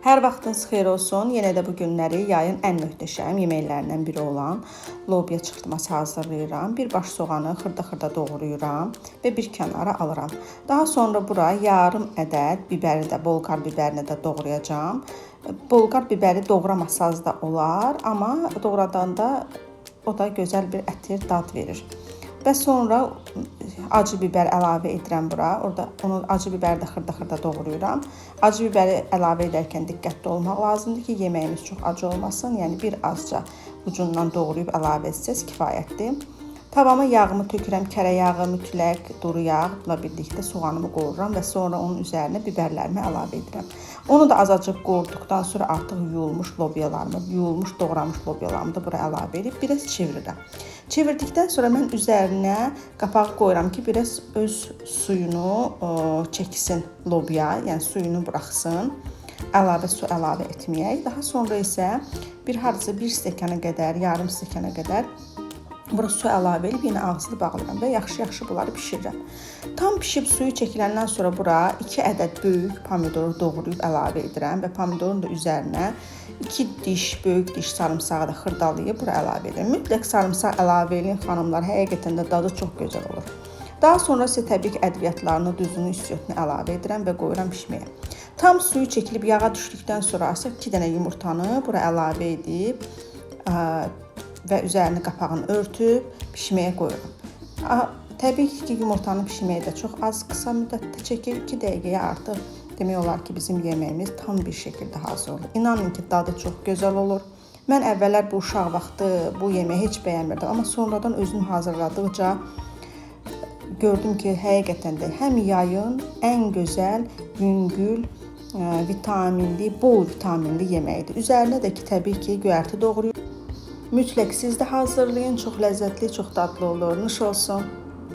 Hər vaxtınız xeyir olsun. Yenə də bu günləri yayın ən möhtəşəm yeməklərindən biri olan lobya çıxırtması hazırlayıram. Bir baş soğanı xırda-xırda doğrayıram və bir kənara alıram. Daha sonra bura yarım ədəd biberi də, bolqar biberini də doğrayacağam. Bolqar biberi doğramasanız da olar, amma doğradanda o da gözəl bir ətir dad verir. Və sonra acı biber əlavə edirəm bura. Orada onu acı biberi də xırda-xırda doğrayıram. Acı biberi əlavə edərkən diqqətli olmaq lazımdır ki, yeməyimiz çox acı olmasın. Yəni bir azca ucundan doğrayıb əlavə etsəz kifayətdir. Tavama yağımı tökürəm, kərə yağı, mütləq, duru yağla birlikdə soğanımı qovururam və sonra onun üzərinə biberlərimi əlavə edirəm. Onu da azacıq qovurduqdan sonra artıq yuyulmuş lobyalarımı, yuyulmuş doğramış lobyalarımı da bura əlavə edib biraz çevirirəm. Çevirdikdən sonra mən üzərinə qapağı qoyuram ki, biraz öz suyunu çəksin lobya, yəni suyunu buraxsın. Əlavə su əlavə etməyək. Daha sonra isə hardasa 1 stəkana qədər, yarım stəkana qədər bura su əlavə edib yenə ağzını bağlayıram və yaxşı-yaxşı bunları bişirirəm. Tam pişib suyu çəkiləndən sonra bura 2 ədəd böyük pomidoru doğrayıb əlavə edirəm və pomidorun da üzərinə 2 diş, böyük diş sarımsağı da xırdalayıb bura əlavə edirəm. Mütləq sarımsaq əlavə edin xanımlar, həqiqətən də dadı çox gözəl olur. Daha sonra isə təbii ki, ədviyyatlarını, duzunu, istiotunu əlavə edirəm və qoyuram pişməyə. Tam suyu çəkilib yağa düşdükdən sonra 2 dənə yumurtanı bura əlavə edib və üzərini qapağını örtüb pişməyə qoyuram. Təbii ki, yumurtanın pişməyi də çox az, qısa müddətdə çəkir. 2 dəqiqəyə artıq demək olar ki, bizim yeməyimiz tam bir şəkildə hazır olur. İnanın ki, dadı çox gözəl olur. Mən əvvəllər bu uşaq vaxtı bu yeməyi heç bəyənmirdim, amma sonradan özüm hazırladıqca gördüm ki, həqiqətən də həm yayın ən gözəl, yüngül, vitaminli, bol vitaminli yeməyidir. Üzərinə də ki, təbii ki, göyərti doğrayıram. Mütləq siz də hazırlayın. Çox ləzzətli, çox dadlı olur. Nuş olsun.